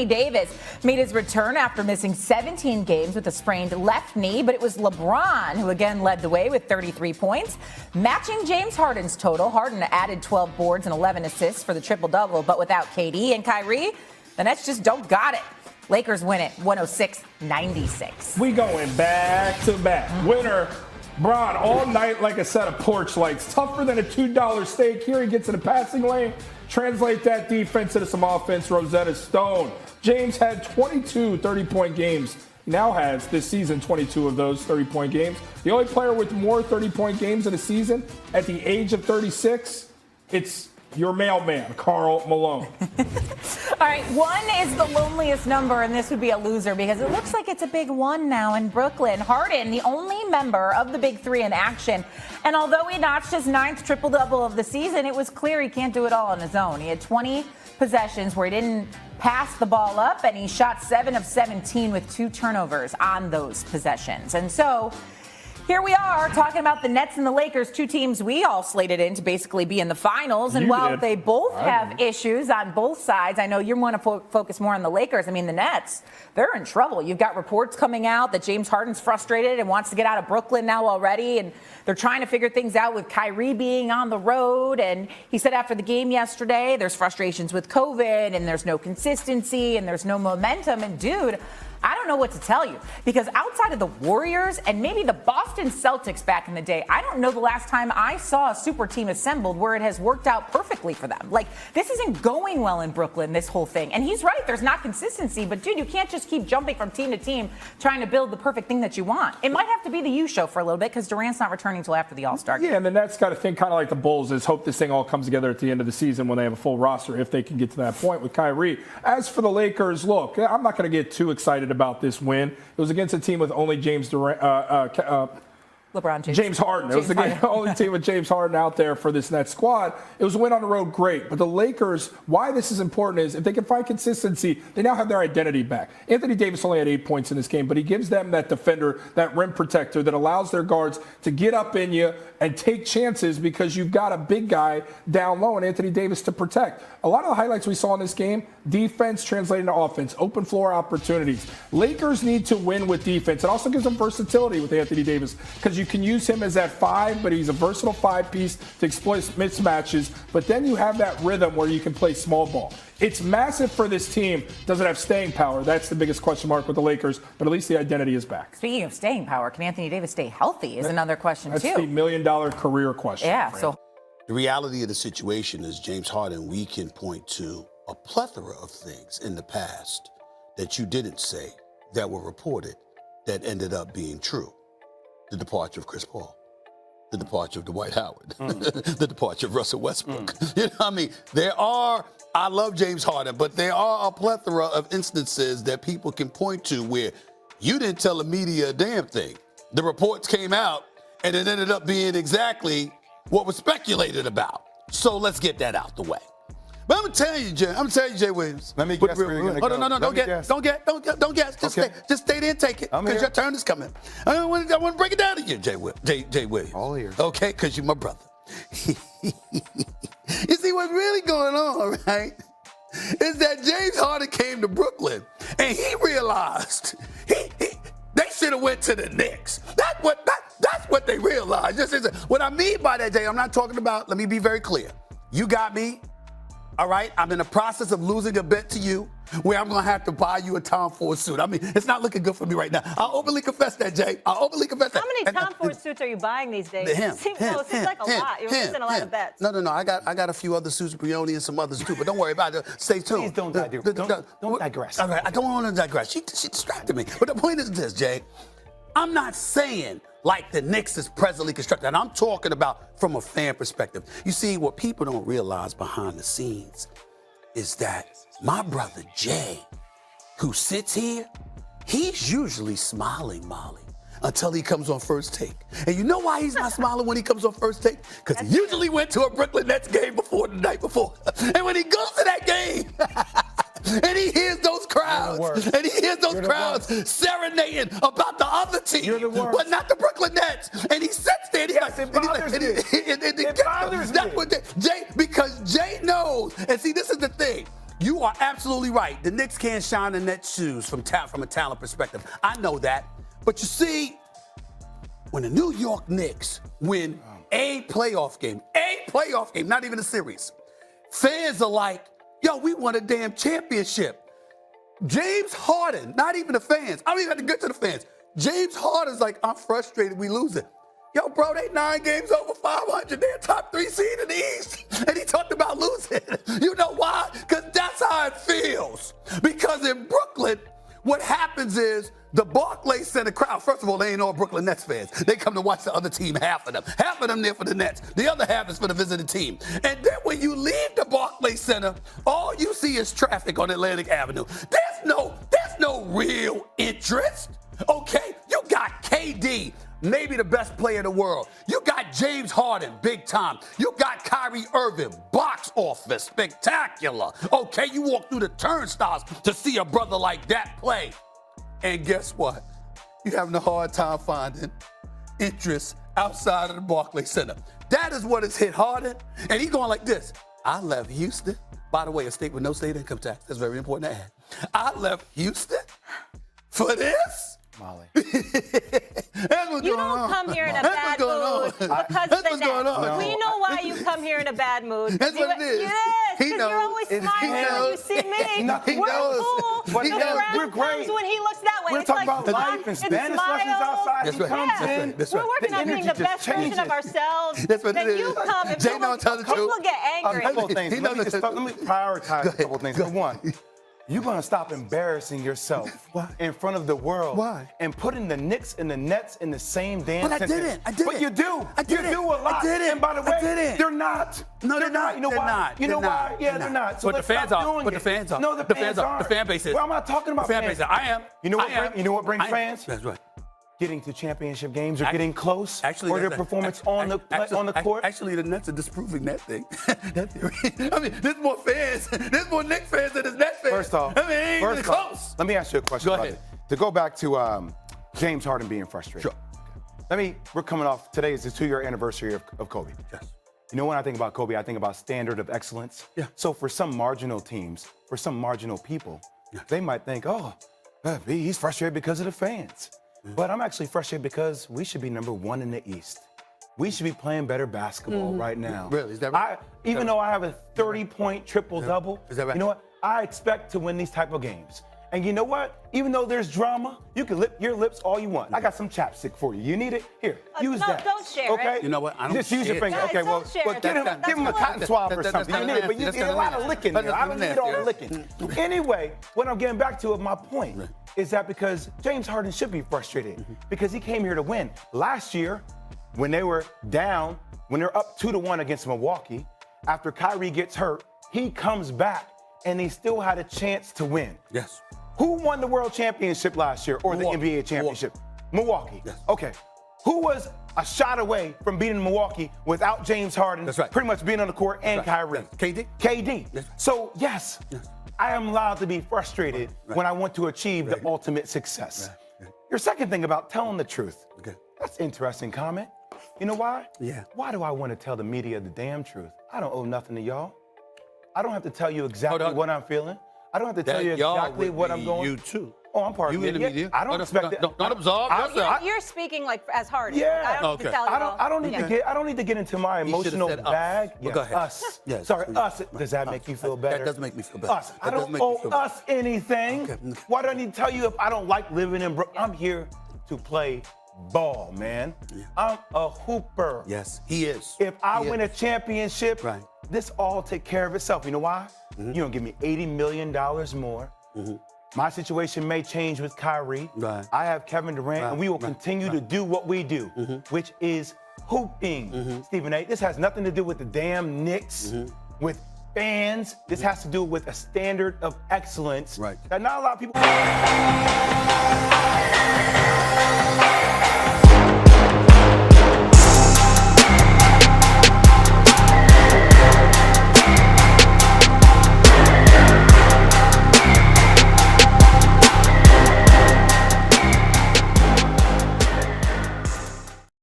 Anthony Davis made his return after missing 17 games with a sprained left knee, but it was LeBron who again led the way with 33 points, matching James Harden's total. Harden added 12 boards and 11 assists for the triple-double, but without KD and Kyrie, the Nets just don't got it. Lakers win it 106-96. We going back to back. Winner. Bron all night like a set of porch lights. Tougher than a $2 steak. Here he gets in the passing lane. Translate that defense into some offense. Rosetta Stone. James had 22 30-point games. He now has this season 22 of those 30-point games. The only player with more 30-point games in a season at the age of 36, it's your mailman, Karl Malone. All right, 1 is the loneliest number, and this would be a loser because it looks like it's a big 1 now in Brooklyn. Harden, the only member of the big 3 in action. And although he notched his 9th triple-double of the season, it was clear he can't do it all on his own. He had 20 possessions where he didn't pass the ball up, and he shot 7 of 17 with 2 turnovers on those possessions. And so here we are talking about the Nets and the Lakers, 2 teams we all slated in to basically be in the finals. And while they both have issues on both sides, I know you want to focus more on the Lakers. I mean, the Nets, they're in trouble. You've got reports coming out that James Harden's frustrated and wants to get out of Brooklyn now already. And they're trying to figure things out with Kyrie being on the road. And he said after the game yesterday, there's frustrations with COVID and there's no consistency and there's no momentum. And dude, I don't know what to tell you, because outside of the Warriors and maybe the Boston Celtics back in the day, I don't know the last time I saw a super team assembled where it has worked out perfectly for them. Like, this isn't going well in Brooklyn, this whole thing. And he's right, there's not consistency, but dude, you can't just keep jumping from team to team trying to build the perfect thing that you want. It might have to be the U show for a little bit because Durant's not returning until after the All-Star game. Yeah, and the Nets got to think kind of like the Bulls is hope this thing all comes together at the end of the season when they have a full roster, if they can get to that point with Kyrie. As for the Lakers, look, I'm not going to get too excited about this win. It was against a team with only LeBron James. James Harden. It was the only team with James Harden out there for this Nets squad. It was a win on the road, great. But the Lakers, why this is important is if they can find consistency, they now have their identity back. Anthony Davis only had 8 points in this game, but he gives them that defender, that rim protector that allows their guards to get up in you and take chances because you've got a big guy down low and Anthony Davis to protect. A lot of the highlights we saw in this game, defense translating to offense, open floor opportunities. Lakers need to win with defense. It also gives them versatility with Anthony Davis because you can use him as that 5, but he's a versatile 5-piece to exploit mismatches. But then you have that rhythm where you can play small ball. It's massive for this team. Does it have staying power? That's the biggest question mark with the Lakers, but at least the identity is back. Speaking of staying power, can Anthony Davis stay healthy is another question, That's too. That's the million-dollar career question. Yeah, so the reality of the situation is James Harden, we can point to a plethora of things in the past that you didn't say that were reported that ended up being true. The departure of Chris Paul, the departure of Dwight Howard, the departure of Russell Westbrook. You know what I mean? I love James Harden, but there are a plethora of instances that people can point to where you didn't tell the media a damn thing. The reports came out and it ended up being exactly what was speculated about. So let's get that out the way. But I'm gonna tell you, Jay Williams. Let me guess where you're gonna go. No, don't guess. Just stay there and take it, because your turn is coming. I want to break it down to you, Jay Williams. All ears. Okay, because you're my brother. You see what's really going on, right? Is that James Harden came to Brooklyn and he realized they should have went to the Knicks. That's what they realized. What I mean by that, Jay, I'm not talking about. Let me be very clear. You got me. All right, I'm in the process of losing a bet to you where I'm going to have to buy you a Tom Ford suit. I mean, it's not looking good for me right now. I'll openly confess that, Jay. I'll openly confess that. How many Tom Ford suits are you buying these days? It seems like a lot. You're losing a lot of bets. No. I got a few other suits, Brioni and some others too, but don't worry about it. Stay tuned. Please don't digress. All right, I don't want to digress. She distracted me. But the point is this, Jay. I'm not saying like the Knicks is presently constructed, and I'm talking about from a fan perspective. You see, what people don't realize behind the scenes is that my brother Jay, who sits here, he's usually smiling, Molly, until he comes on First Take. And you know why he's not smiling when he comes on First Take? Because he usually went to a Brooklyn Nets game before the night before. And when he goes to that game, and he hears those crowds, serenading about the other team, but not the Brooklyn Nets. And he sits there. It bothers me. Jay, because Jay knows. And see, this is the thing. You are absolutely right. The Knicks can't shine in net shoes from a talent perspective. I know that. But you see, when the New York Knicks win a playoff game, not even a series, fans are like, yo, we won a damn championship. James Harden, not even the fans. I don't even have to get to the fans. James Harden's like, I'm frustrated we lose it. Yo, bro, they 9 games over 500. They're top 3 seed in the East. And he talked about losing. You know why? Because that's how it feels. Because in Brooklyn, what happens is the Barclays Center crowd, first of all, they ain't all Brooklyn Nets fans. They come to watch the other team, half of them. Half of them there for the Nets. The other half is for the visiting team. And then when you leave the Barclays Center, all you see is traffic on Atlantic Avenue. There's no real interest. Okay? You got KD, maybe the best player in the world. You got James Harden, big time. You got Kyrie Irving, box office, spectacular. Okay, you walk through the turnstiles to see a brother like that play. And guess what? You're having a hard time finding interest outside of the Barclays Center. That is what has hit Harden. And he's going like this. I left Houston. By the way, a state with no state income tax. That's very important to add. I left Houston for this? Molly. You don't come here in a bad mood because of the Nets. We know why you come here in a bad mood. That's what it is. Yes, because you're always smiling when you see me. We're cool. We're great. When he looks that way, We're it's talking like about life and Spanish lessons outside. That's He right. comes in. That's We're right. working on being the best version of ourselves. That's what it Then is. you come and Jay don't tell the truth. people get angry. A couple of things. Let me prioritize a couple of things. Number one, you're going to stop embarrassing yourself in front of the world. Why? And putting the Knicks and the Nets in the same damn But I sentence. didn't. But you do. I didn't. You do a lot. I didn't. And by the way, I didn't. they're not. No, they're not. You know They're why? not. You know They're why? not. Yeah, They're they're not. not. So But the let's fans stop are. doing But the it. fans are. No, the The fans fans are. aren't. The fan base is. Well, I'm not talking about The fan fans. base. I am. You know what? I am. You know what brings I am. fans? That's right. Getting to championship games or getting close, Actually, or their that's- performance on the court. Actually, the Nets are disproving that thing. That theory. I mean, there's more fans. There's more Knicks fans than there's Nets fans. First off, I mean, it ain't even close. let me ask you a question. Go about ahead. it. To go back to James Harden being frustrated. Sure. We're coming off, today is the 2-year anniversary of Kobe. Yes. You know, when I think about Kobe, I think about standard of excellence. Yeah. So for some marginal teams, for some marginal people, they might think, oh, he's frustrated because of the fans. But I'm actually frustrated because we should be number 1 in the East. We should be playing better basketball right now. Really? Is that right? Even though I have a 30-point triple-double, Is that right? you know what? I expect to win these type of games. And you know what? Even though there's drama, you can lip your lips all you want. I got some chapstick for you. You need it? Here, use no, that. don't share okay? it. You know what? I don't Just use your share it. finger. Guys, Okay, well, don't share it. give him a cotton swab or something. You need it, but you get a lot of licking there. I don't need all the licking. Anyway, what I'm getting back to, my point is that because James Harden should be frustrated because he came here to win. Last year, when they were down, when they're up 2-1 against Milwaukee, after Kyrie gets hurt, he comes back and they still had a chance to win. Yes. Who won the World Championship last year or Milwaukee. the NBA Championship? Milwaukee. Yes. Okay. Who was a shot away from beating Milwaukee without James Harden That's right. pretty much being on the court and Kyrie? KD? KD. Yes. So, yes, I am allowed to be frustrated when I want to achieve the ultimate success. Right. Your second thing about telling the truth. Okay. That's an interesting comment. You know why? Yeah. Why do I want to tell the media the damn truth? I don't owe nothing to y'all. I don't have to tell you exactly what I'm feeling. I don't have to tell you exactly what I'm going. You too. Oh, I'm part of You in the media? I don't expect it. Don't absolve yourself. You're speaking like as hard. Yeah. I don't Okay. have to tell you all. I don't need to get into my You should've emotional said us. bag. Well, go ahead. Us. Yes. Sorry, us. Does that make you feel better? That does make me feel better. Us. I That does don't make me owe feel better. us anything. Okay. Why do I need to tell you if I don't like living in Brooklyn? I'm here to play ball, man. Yeah. I'm a hooper. Yes, he is. If I He win is. a championship, Right. this all take care of itself. You know why? You don't give me $80 million more. My situation may change with Kyrie. Right. I have Kevin Durant, and we will continue to do what we do, which is hooping. Stephen A., this has nothing to do with the damn Knicks, with fans. This has to do with a standard of excellence Right. that not a lot of people.